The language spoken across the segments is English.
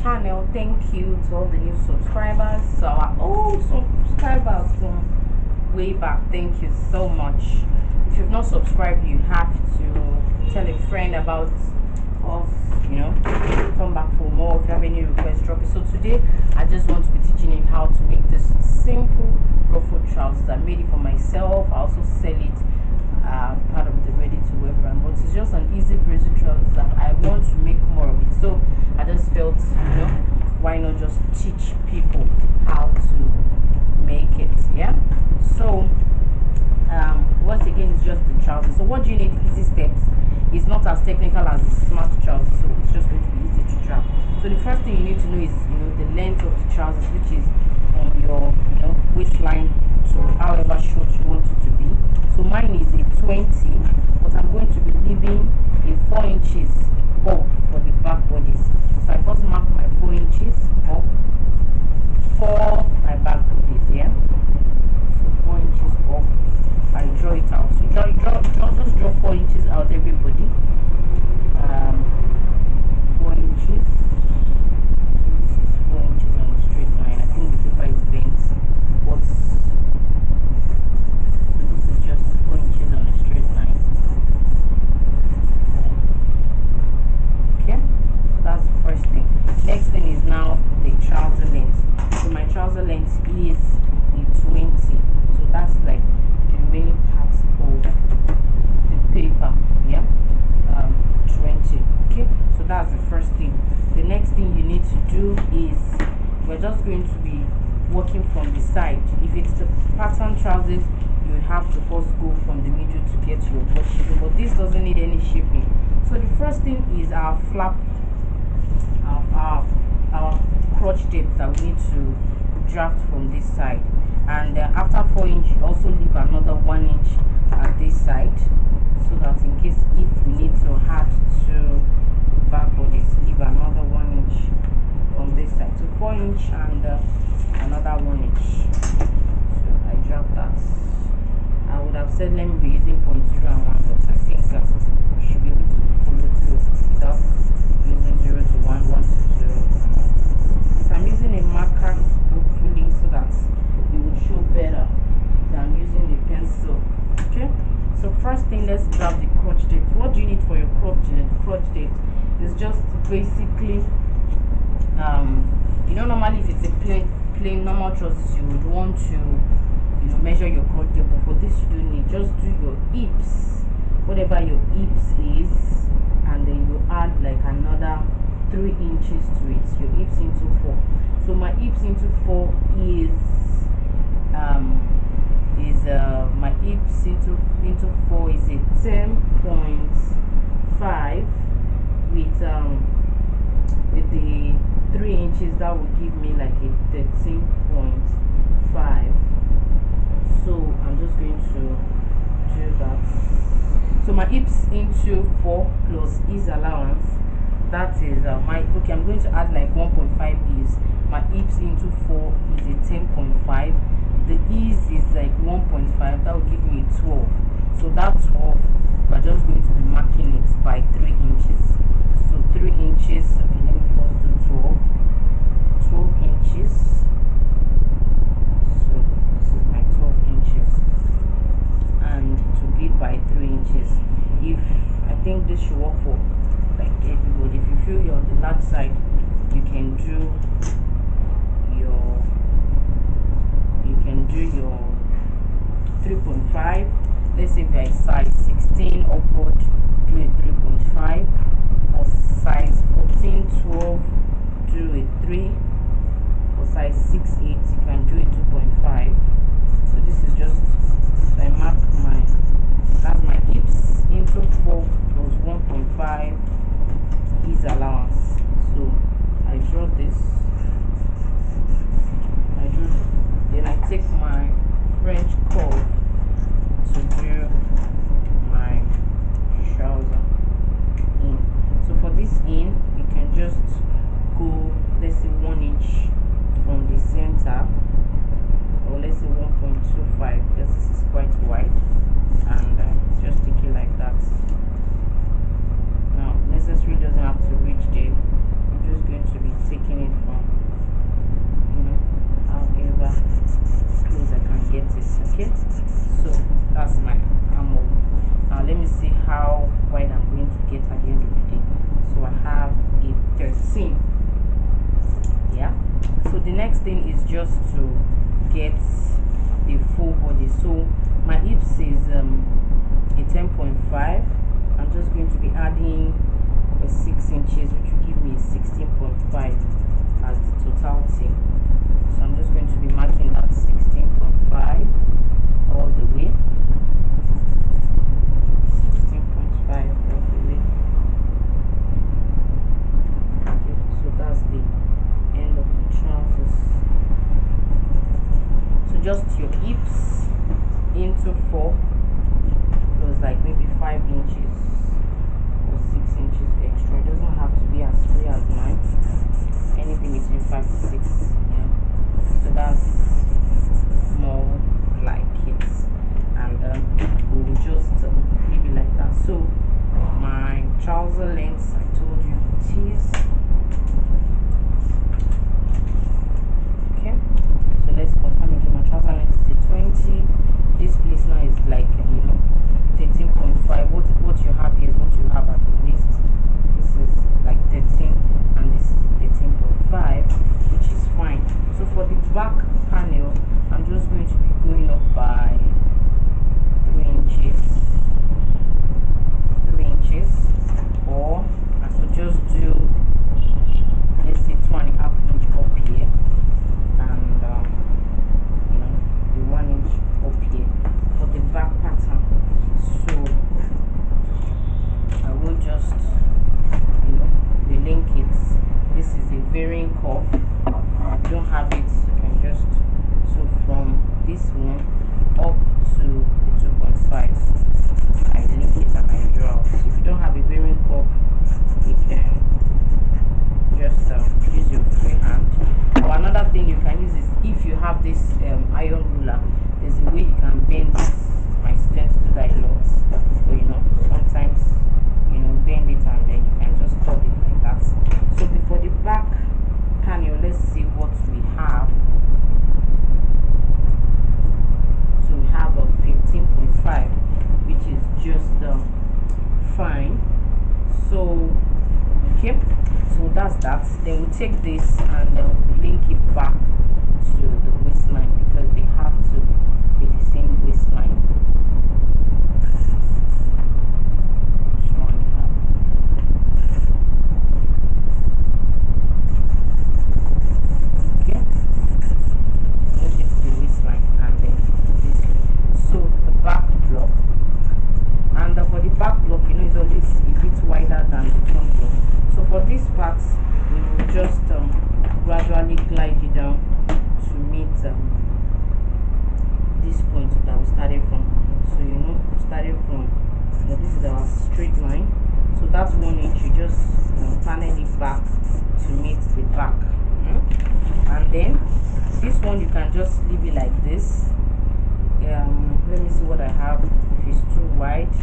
channel. Thank you to all the new subscribers, so our old subscribers from way back. Thank you so much. If you've not subscribed, you have to tell a friend about us, come back for more. If you have any requests, drop it. So today I just want to be teaching you how to make this simple ruffled trousers. I made it for myself. I also sell it part of the ready to wear brand, but it's just an easy breezy trousers that I want to make more of it. So I just felt, why not just teach people how to make it. Yeah, so once again, it's just the trousers. So what do you need? Easy steps. It's not as technical as the smart trousers, so it's just going to be easy to drop. So the first thing you need to know is the length of the trousers, which is on your waistline to however short you want it to be. So mine is a 20, but I'm going to be leaving a 4 inches up for the back bodies. So I first mark my 4 inches up for my back bodies. Yeah, so 4 inches up. I draw it out. So just draw 4 inches out, everybody. 4 inches. So this is 4 inches on a straight line. I think the paper is bent, but so this is just 4 inches on a straight line. Okay, so that's the first thing. Next thing is now the trouser length. So my trouser length is a 20. So that's like the remaining parts of the paper. Yeah, 20. Okay, so that's the first thing. The next thing you need to do is we're just going to be working from the side. If it's the pattern trousers, you have to first go from the middle to get your butt shape, but this doesn't need any shaping. So the first thing is our flap, our crotch depth that we need to draft from this side. And after 4 inch, also leave another 1 inch at this side, so that in case if we need to add to back bodies, leave another 1 inch on this side. So 4 inch and another 1 inch. So I draft that. I would have said let me be using 0.0 and 1, but I think we should be able to follow through without using 0 to 1, 1 to 0. So I'm using a marker, hopefully, so that it would show better than using a pencil. Okay, so first thing, let's grab the crotch depth. What do you need for your crotch depth? It's just basically normally if it's a plain normal trousers, you would want to measure your crotch depth, but for this you don't need. Just do your hips, whatever your hips is, and then you add like another 3 inches to it. Your hips into 4. So my hips into 4 is my hips into 4 is a 10.5 with the 3 inches. That would give me like a 13.5. so I'm just going to do that. So my hips into 4 plus ease allowance, that is okay, I'm going to add like 1.5 ease. My hips into 4 is a 10.5. The ease is like 1.5. That will give me 12. So that 12, we're just going to be marking it by 3 inches. So 3 inches. Okay, let me first do 12 inches. So this is my 12 inches, and to beat by 3 inches. If I think this should work for like everybody. If you feel you're on the large side, you can do your 3.5. Let's say if you're size 16 upward, do a 3.5. For size 14, 12, do a 3. For size 6, 8, you can do a 2.5. So this is just, I mark that's my hips into 4 plus 1.5 is allowance. So I draw this. Then I take my French curve to do my trouser in. So for this in, you can just go, let's say 1 inch from the center, or let's say 1.25, because this is quite wide, and just take it like that. Now necessary doesn't have to reach there. I'm just going to be taking seam. Yeah, so the next thing is just to get the full body. So my hips is a 10.5. I'm just going to be adding a 6 inches, which will give me 16.5 as the totality. So I'm just going to be marking that 16.5 all the way. 16.5 all the way. Okay, so that's the end of the trousers. So just your hips into 4 plus like maybe 5 inches or 6 inches extra. It doesn't have to be as free as mine. Anything between 5 to 6. Yeah. So that's more like it. And we will just leave it like that. So my trouser length, I told you it is. Okay. So let's confirm again. My trouser length is a 20. This place now is like 13.5. What you have here is what you have at the waist. This is like 13 and this is 13.5, which is fine. So for the back panel, I'm just going to be going up by 3 inches. 3 inches, or I could just do, let's say, 2.5 inch up here, and the 1 inch up here for the back pattern. So I will just relink it. This is a varying curve. If you don't have it, you can just, so from this one up to the 2.5, I link it and I draw. So if you don't have a varying curve, you can just use your free hand. Or another thing you can use is, if you have this iron ruler, there's a way you can bend this. My students do that a lot. So sometimes bend it and then you can just curve it like that. So before the back panel, let's see what we have. So we have a 15.5, which is just fine. So okay, so that's that. Then we take this and link it back to the waistline, because they have to be the same waistline. Gradually glide it down to meet this point that we started from. So we started from, this is our straight line. So that's 1 inch. You just panel it back to meet the back. And then this one you can just leave it like this. Let me see what I have. If it's too wide,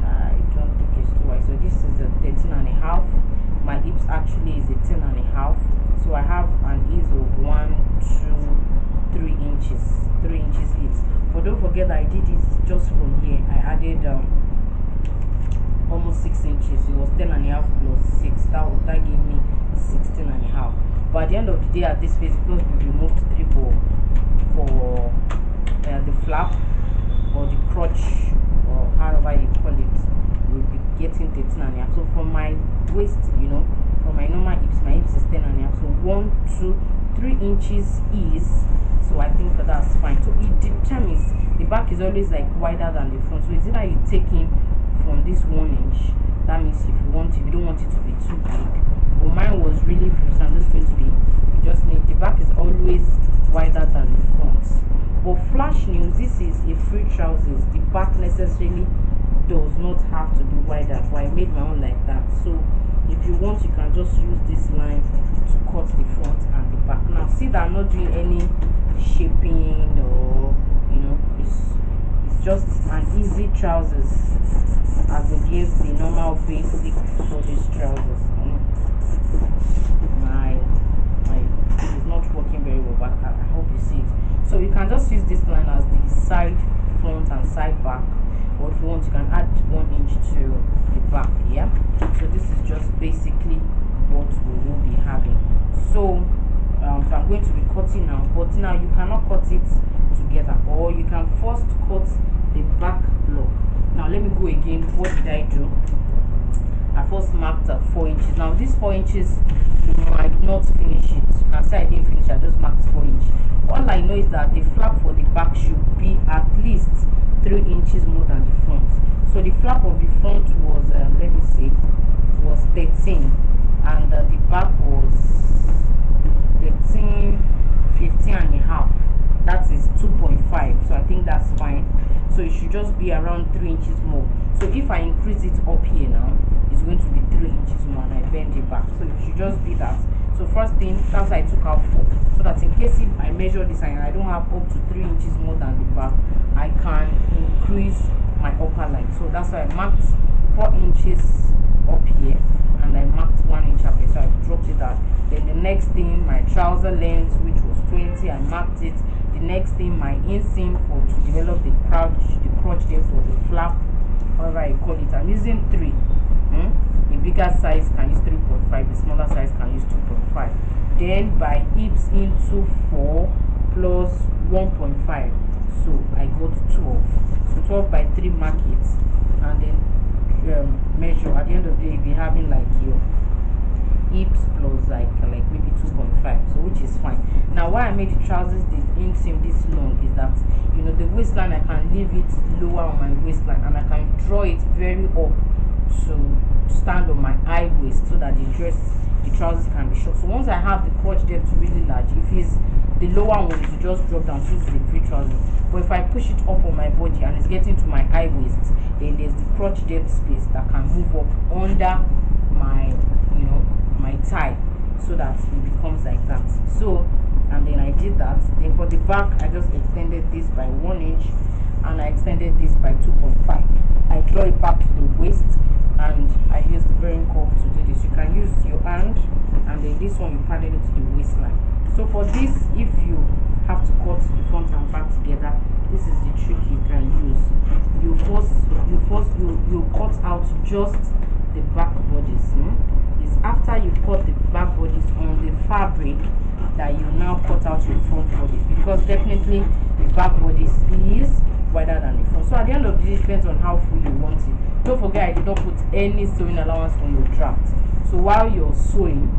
I don't think it's too wide. So this is a 13.5. My hips actually is a 10.5. So I have an ease of 1, 2, 3 inches. 3 inches each. But don't forget that I did it just from here. I added almost 6 inches. It was 10.5 plus 6. That gave me 16.5. But at the end of the day, at this place, because we removed 3 ball for the flap or the crotch, or however you call it, we'll be getting 13.5. So from my waist, from my normal hips, my hips is 10.5. So 1, 2, 3 inches is, so I think that's fine. So it determines, the back is always like wider than the front. So it's either you take in from this 1 inch, that means if you don't want it to be too big. But mine was really free, so I'm just going to be, the back is always wider than the front. But flash news, this is a free trousers. The back necessarily does not have to be wider, but I made my own like that. So if you want, you can just use this line to cut the front and the back. Now see that I'm not doing any shaping, or it's just an easy trousers as against the normal basic shortish trousers. My it is not working very well, but I hope you see it. So you can just use this line as the side front and side back, or if you want, you can add 1 inch to the back. Yeah, so this is just basically what we cutting now, but now you cannot cut it together, or you can first cut the back block. Now let me go again. What did I do? I first marked 4 inches. Now this 4 inches, you might not finish it. You can say I didn't finish, I just marked 4 inches. All I know is that the flap for the back should be at least 3 inches more than the front. So the flap of the front was let me see, was 13, and the back was 13, 15 and a half. That is 2.5. So I think that's fine. So it should just be around 3 inches more. So if I increase it up here now, it's going to be 3 inches more, and I bend it back. So it should just be that. So first thing, that's why I took out 4, so that in case if I measure this and I don't have up to 3 inches more than the back, I can increase my upper line. So that's why I marked 4 inches up here, and I marked 1 inch up here. So I dropped it out. Then the next thing, my trouser length, which was 20, I marked it. The next thing, my inseam for to develop the crotch depth for the flap, however I call it. I'm using 3. The bigger size can use 3.5, the smaller size can use 2.5. Then by hips into 4 plus 1.5, so I got 12. So 12 by 3 mark it, and then measure. At the end of the day, you'll be having like your hips plus like maybe 2.5, so which is fine. Now why I made the trousers the inseam this long is that, you know, the waistline I can leave it lower on my waistline, and I can draw it very up to stand on my high waist, so that the trousers can be short. So once I have the crotch depth really large, if it's the lower one, it will just drop down, so it's the free trousers. But if I push it up on my body and it's getting to my high waist, then there's the crotch depth space that can move up under my, you know, my thigh, so that it becomes like that. So, and then I did that. Then for the back, I just extended this by 1 inch, and I extended this by 2.5. I draw it back to the waist, and I use the bearing curve to do this. You can use your hand, and then this one you parallel it to the waistline. So for this, if you have to cut the front and back together, this is the trick you can use. You cut out just the back bodies. It's after you cut the back bodies on the fabric that you now cut out your front bodies, because definitely the back bodies is wider than the front. So at the end of the day, it depends on how full you want it. Don't forget, I did not put any sewing allowance on your draft. So while you're sewing,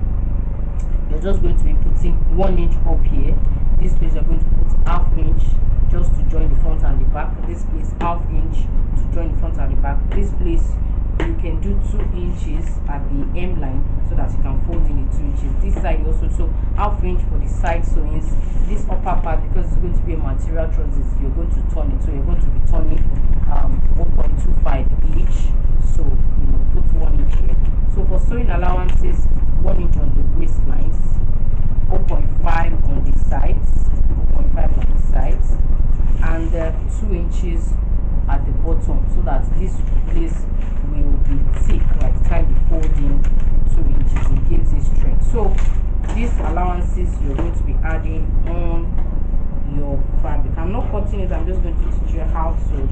you're just going to be putting 1 inch up here. This place you're going to put ½ inch just to join the front and the back. This place ½ inch to join the front and the back. This place you can do 2 inches at the hem line, so that you can fold in the 2 inches. This side also, so ½ inch for the side sewings. This upper part, because it's going to be a material trousers, you're going to turn it, so you're going to be turning 0.25 each. So you know, put 1 inch here. So for sewing allowances, 1 inch on the waistlines, 0.5 on the sides, 0.5 on the sides, and 2 inches at the bottom, so that this place will be thick, like time the folding 2 inches. It gives it strength. So these allowances you're going to be adding on your fabric. I'm not cutting it, I'm just going to teach you how to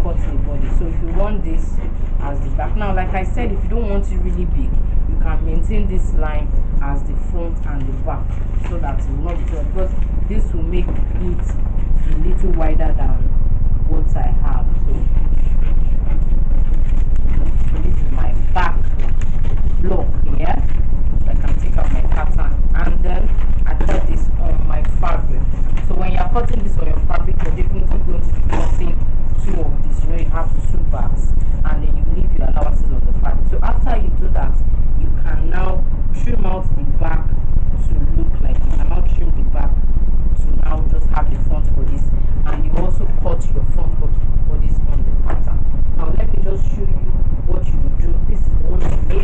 cut the body. So if you want this as the back, now like I said, if you don't want it really big, you can maintain this line as the front and the back, so that it will not be too, because this will make it a little wider than what I have. So this is my back block here. I can take out my pattern and then attach this on my fabric. So when you're cutting this on your fabric, you're definitely going to be cutting 2 of these. You know, you have 2 bags, and then you leave your allowances on the fabric. So after you do that, you can now trim out the back to look like, you can now trim the back to now just have the front bodies, and you also cut your front bodies on the pattern. Now let me just show you what you will do. This is the one I made.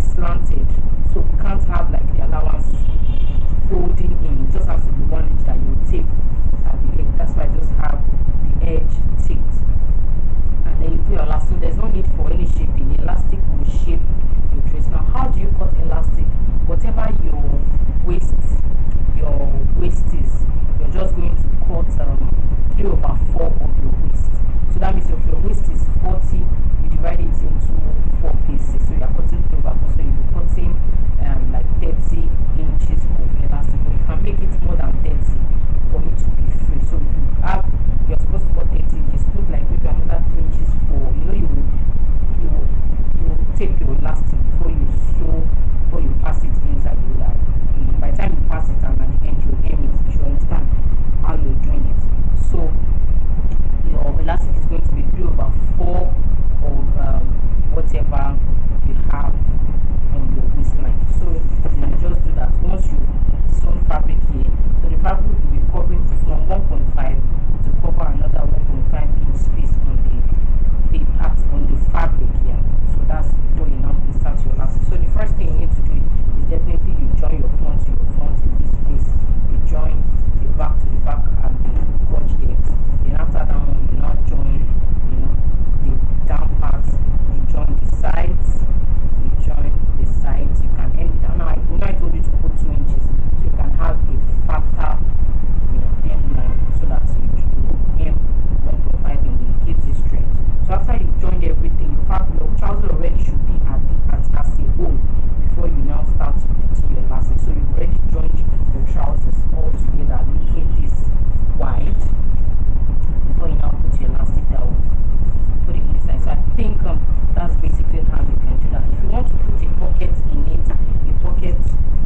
be slanted, so we can't have like the allowance folding in. It just has to be one inch that you tape at the edge. That's why I just have the edge taped. And then you put your elastic. So there's no need for any shaping. The elastic will shape your dress. Now, how do you cut elastic? Whatever your waist is, you're just going to cut 3/4 of your waist. So that means if your waist is 40, you divide it into 4 pieces. So you're cutting 3/4. So you'll be cutting like 30 inches of elastic. But you can make it more than 30 for it to be free. So you're supposed to cut 30 inches. Put like maybe another 2 inches for, you tape your elastic before you sew, before you pass it inside. By the time you pass it and at the end you aim it, you should understand how you're doing it. So your elastic is going to be 3/4 of whatever you have on your waistline. So just do that. Once you sew fabric here, so the fabric will be covering from 1.5 to cover another 1.5 inch space on the fabric here. So that's before you now start your elastic. So the first thing you need to do is definitely you join your front to your front in this place. You join the back to the back at the crotch depth. Then after that one, you now join, the down part. You join the sides. You join the sides. You can end it down. Now I told you to put 2 inches, so you can have a fatter, end line, so that you aim 1.5 and it gives you strength. So after you joined everything, your trouser already should be as a whole before you now start putting your elastic. So you've already joined your trousers all together, making this wide before you now put your elastic down. Put it inside. So I think that's basically how you can do that. If you want to put a pocket in it, a pocket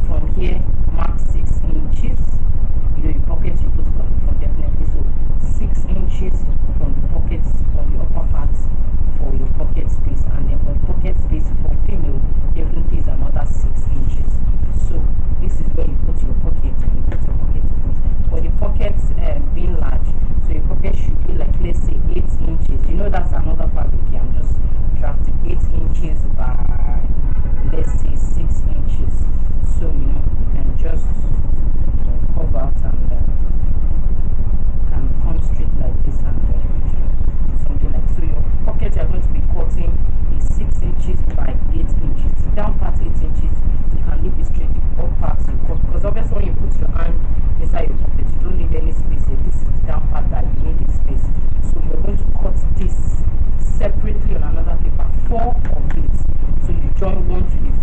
from here mark 6 inches. Your pocket you put from definitely, so 6 inches from the pockets, from the upper parts for your pocket space, and then for the pocket space for female definitely is another 6 inches. So this is where you put your pocket, and you put your pocket in. For the pockets being large, so your pocket should be like, let's say 8 inches. That's another fabric here. I'm just drafting 8 inches by, let's say, 6 inches. So you can just cover out and can come straight like this and something like so. Your pocket you're going to be cutting is 6 inches by 8 inches. The down part 8 inches, you can leave it straight. The up part you cut, because obviously when you put your hand inside your pocket, you don't need any space. This is the down part that you need the space. So you're going to cut this separately on another paper, 4 of it. So you join one to the